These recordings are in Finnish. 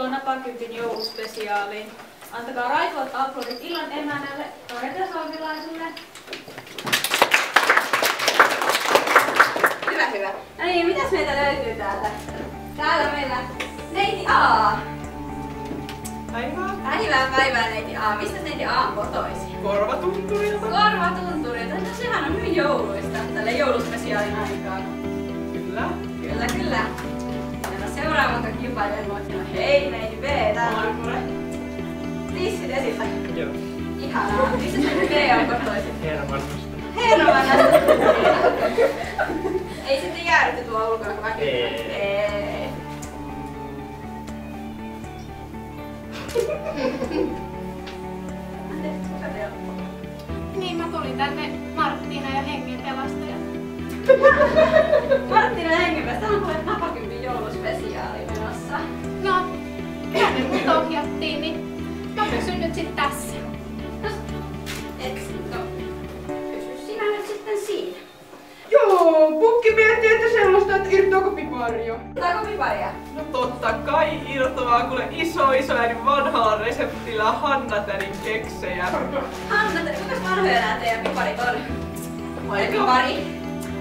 Tervetuloa Napakympin jouluspesiaaliin. Antakaa raivoat aplodit illan emännälle Torete-salmilaisille. Hyvä, hyvä. No niin, mitäs meitä löytyy täältä? Täällä meillä neiti A. Päivää. Päivää neiti A. Mistä neiti A on kotoisin? Korvatunturilta. Korvatunturilta. No sehän on hyvin jouluista tälle jouluspesiaalin aikaan. Kyllä. Kyllä. Ja seuraavan kilpailijan luokilla. Hei neiti B täällä. Moi. Tissit esillä. Joo. Ihanaa. Mistä neiti B on kotoisin? Hermannasta. Hermannasta. Ei sitten jäädytty tuolla ulkona kun väkeä. Ei. Niin, mä tulin tänne Marttiina ja hengenpelastaja. Marttiina ja hengenpelastaja, täällä on kuule Napakympin jouluspesiaali menossa. No, kyllä me mut ohjattiin, niin mä pysyn nyt sit tässä. Pysy sinä nyt sitten siinä. Joo, Pukki miettii, että sellaista, että irtoako piparia. Otaako piparia? No totta kai irtoaa kuule isoäidin vanhalla reseptillä Hanna-tädin keksejä. Hanna, kuinka vanhoja nää teidän piparit on?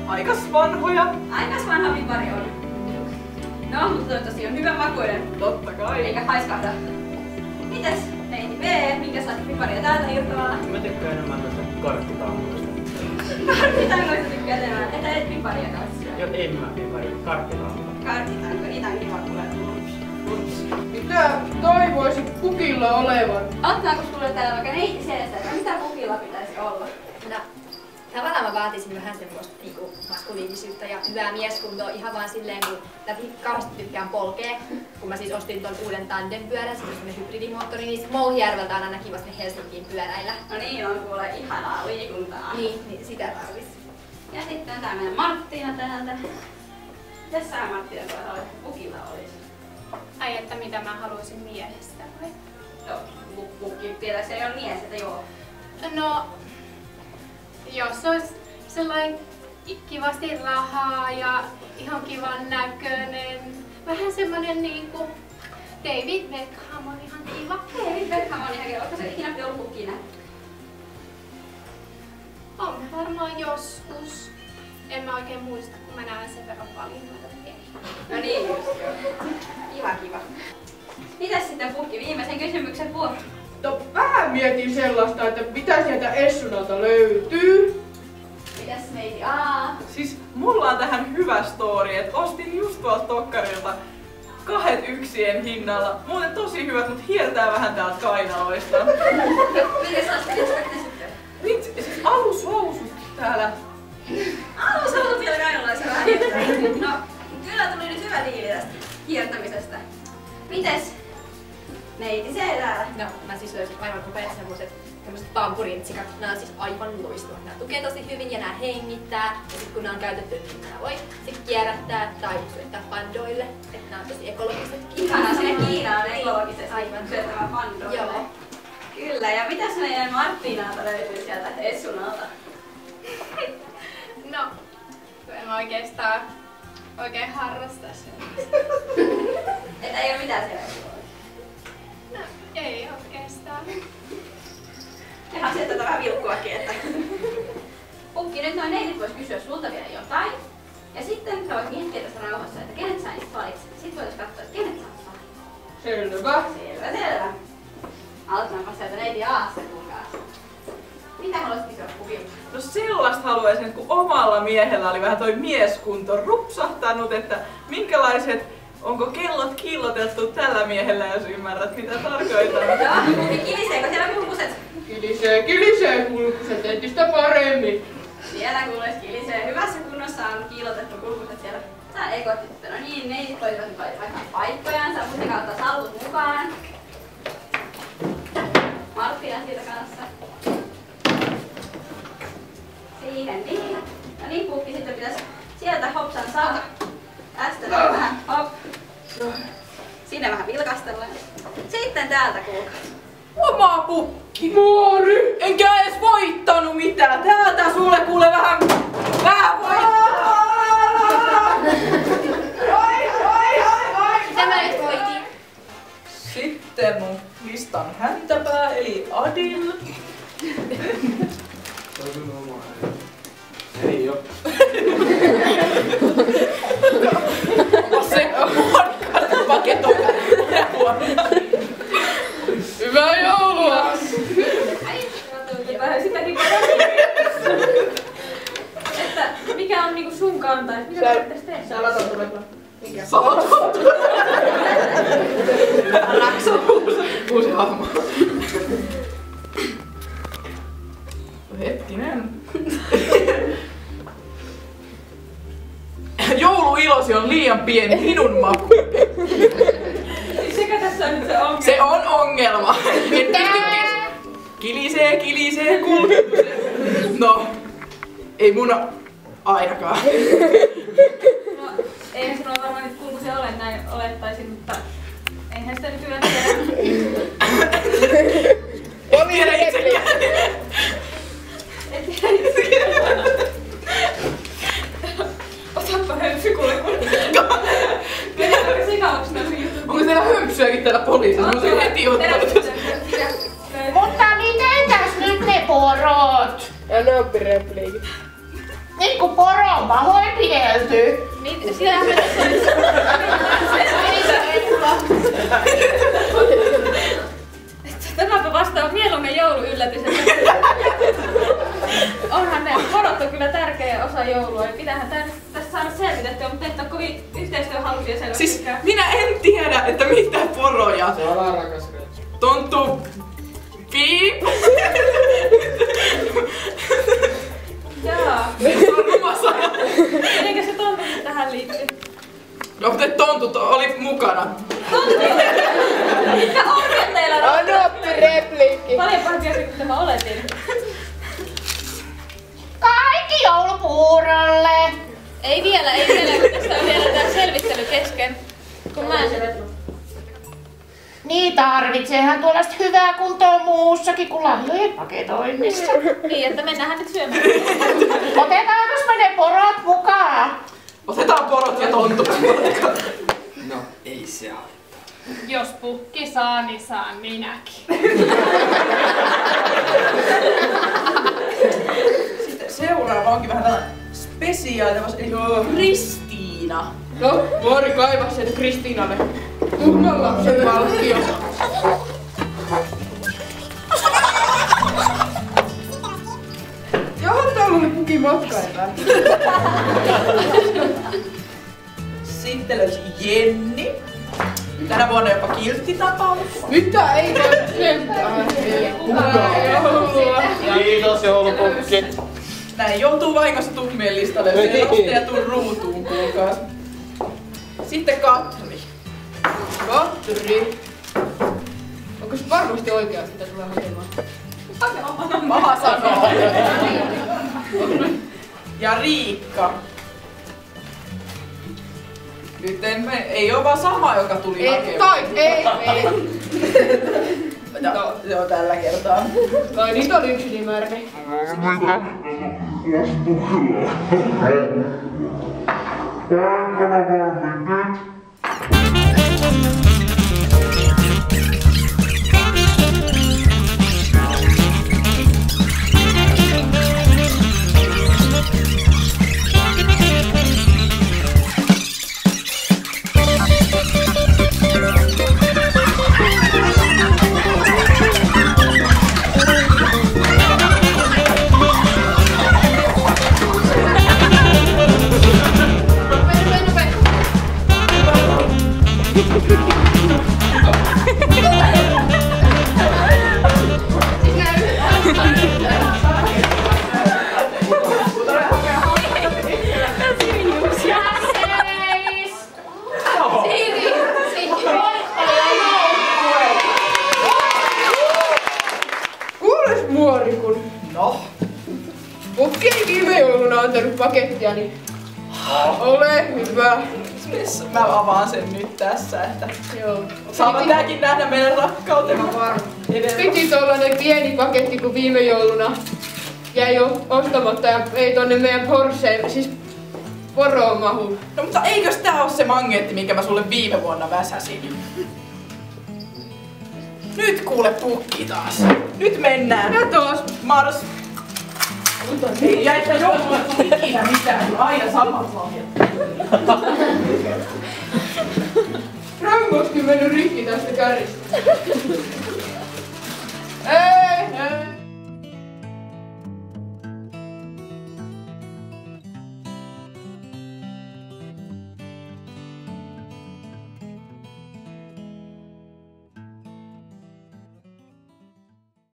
Aikas vanhoja. Aikas vanha pipari on. No, mutta toivottavasti on hyvä makuinen. Totta kai. Eikä haiskahda. Mites neiti B, minkälaista piparia täältä irtoaa? Mä tykkään enemmän tästä karkkitangoista. Karkkitangoista tykkää enemmän, että et piparia kanssa. Joo, en mä piparia, karkkitango. Karkkitango, niitä on kiva kuulla. Mitä toivoisit Pukilla olevan? Ottaako sulle täällä vaikka neiti seestä, että mitä Pukilla pitäisi olla? No, tavallaan mä vaatisin vähän semmoista niinku maskuliinisyyttä ja hyvää mieskuntoa ihan vaan silleen, kun mä kauheasti tykkään polkea. Kun mä siis ostin ton uuden tandempyörän, semmoinen hybridimoottori, niin Mouhijärveltä on aina kiva sinne Helsinkiin pyöräillä. No niin, on kuule ihanaa liikuntaa. Niin sitä tarvis. Ja sitten tää meidän Marttiina täältä. Mitäs sä Marttiina tuolla olet? Pukilla olisi? Ai, että mitä mä haluaisin miehestä vai? Joo, Pukki vielä se ei ole mies, että joo. No, jos olisi sellainen kivasti rahaa ja ihan kivan näköinen, vähän semmonen niinku David Beckham on ihan kiva. David Beckham on ihan kiva. Oletko se ikinä ollut Pukkiina? On varmaan joskus. En mä oikein muista, kun mä näen sen verran paljon noita miehiä. No niin just joo. Kiva. Mitäs sitten Pukki, viimeisen kysymyksen vuoro? No, vähän mietin sellaista, että mitä sieltä Essunalta löytyy. Mitäs neiti A? Siis mulla on tähän hyvä story, että ostin just tuolta Tokkarilta 2 yksien hinnalla. Muuten tosi hyvät, mut hiertää vähän täältä kainaloista. Mites ostit sitten? Nyt siis alushousut täällä. Alushousut vielä kainalaisia vähän hiertää. No, kyllä tuli nyt hyvä diili tästä hiertämisestä. Mites neiti C täällä? No, mä siis löysin aivan upeat semmoset pampurintsikat. Nää on siis aivan loistavat. Nää tukee tosi hyvin ja nää hengittää. Ja sit kun nää on käytetty, niin nää voi sit kierrättää tai syöttää pandoille. Et nää on tosi ekologisetkin. Ihanaa, sinne Kiina on ekologisesti Aivan. syöttävä pandoille. Joo. Kyllä, ja mitäs meidän Marttiinalta löytyy sieltä Essunalta? No, en mä oikeastaan oikein harrasta sen. Että ei oo mitään siellä. No, ei oikeastaan. Tehdään sieltä tätä vähän vilkkuakin, että... Pukki, nyt noin neitit vois kysyä sulta vielä jotain. Ja sitten sä voit miettiä tässä rauhassa, että kenet sä ensin valitset. Sitten voitais katsoa, että kenet sä oot valinnut. Selvä. Selvä. Aloitetaanpa sieltä neiti A:sta, kuulkaa. Mitä haluaisit kysyä Pukilta? No sellaista haluaisin, että kun omalla miehellä oli vähän toi mieskunto rupsahtanut, että minkälaiset, onko kellot kiillotettu tällä miehellä, jos ymmärrät mitä tarkoitan. Joo, kiliseekö siellä kulkuset? Kilisee kulkuset entistä paremmin. Siellä kuules kilisee. Hyvässä kunnossa on kiilotettu kulkuset siellä. Sä ekotit, no niin, neitit voisivat nyt vaikka paikkojansa, mutta kautta sallut mukaan. Marttina siitä kanssa. Siihen niin. No niin, Pukki, sitten pitäisi sieltä hopsan saada. Tästä vähän hop. Sinne vähän vilkastellaan. Sitten täältä kuulkaa. Oma Pukki! Mori! Enkä edes voittanut mitään! Täältä sulle kuule vähän voittaa! Mitä mä nyt voitin? sitten mun listan häntäpää, eli Adil. Ei oo. Se on paketoida tänä vuonna. Hyvää joulua! Vähän sitäkin että mikä on niinku sun kanta, että mitä sä pitäis tehdä? Sä latat tulet. Salatot. Raksa uusi hahmo. Hetkinen. Jouluilosi on liian pieni minun maku. Sekä tässä on nyt se ongelma. Se on ongelma. Kilisee, kulkee. No, ei mun ainakaan. No, eihän sinulla varmaan nyt kulkuisia ole, näin olettaisin, mutta eihän sitä nyt yleensä tiedä. En tiedä itsekään. En tiedä itsekään. Otappa hömpsy kuule kun. Mennäänkö sekavaksi nämä jutut? Onko siellä hömpsyäkin täällä poliisissa? Mä olisin heti ottanut. Mutta mitenkäs nyt ne porot? Ja ne oppi repliikit. Nyt kun poro on pahoinpidelty. Niin, siellähän me tässä Tämäpä vasta on mieluummin jouluyllätys. Onhan ne porot on kyllä tärkeä osa joulua ja pitäähän tästä saada selvitettyä, mutta et ole kovin yhteistyöhaluisia selvästi. Siis minä en tiedä, että mitä poroja. Se on rakas reitsi. Tonttu. Piip. Jaa. Se on ruma sana. Eikä se tontu nyt tähän liittyy? No, mutta tontut oli mukana. Mitkä ongelmat teillä on? Anna oppi repliikki. Paljon pahempia kuin mitä mä oletin. Kaikki joulupuurolle. Ei vielä, kun tässä on vielä tää selvittely kesken. Kun mä Niin tarvitseehan tuollaista hyvää kuntoa muussakin kuin lahjojen paketoinnissa. Niin, että mennäänhän nyt syömään. Otetaanko me ne porot mukaan? Otetaan porot ja tontut. No, ei se haittaa. Jos pukki saa, niin saan minäkin. Sitten seuraava onkin vähän tällainen spesiaalisemassa, eli Kristiina. No, Vuori kaivaa sen Kristiinalle. Tuhman lapsen valtio. Jaha, täällä oli pukin matkailta. Sitten löysi Jenni. Tänä vuonna jopa kilttitapaus. Mitä ei voi sentään? Hyvää joulua. Kiitos joulupukki. Näin joutuu vahingossa tuhmien listalle, jos ei lasteja tuu ruutuun, kuulkaas. Sitten Katri. Katri. Onko se varmasti oikea sitä tulee hakemaan? Paha sanoa. Ja Riikka. Nyt ei oo vaan sama, joka tuli hakemaan. Ei. No, joo, tällä kertaa. Kai niitä oli yksi nimerni. Kuules Muori, kun Pukki ei viime jouluna antanut pakettia, niin ole hyvä. Mä avaan sen nyt tässä, että Joo. saavat tääkin nähdä meidän rakkautemme Piti tollanen pieni paketti, kun viime jouluna jäi jo ostamatta ja ei tonne meidän Porscheen, siis poroon mahu. No mutta eikös tää oo se mangeetti, minkä mä sulle viime vuonna väsäsin? Nyt kuule pukki taas. Nyt mennään. Ja tos. Mars. Ei jäitä joulua ikinä mitään, aina samat lahjat. Rangoskin mennyt rikki tästä käristä.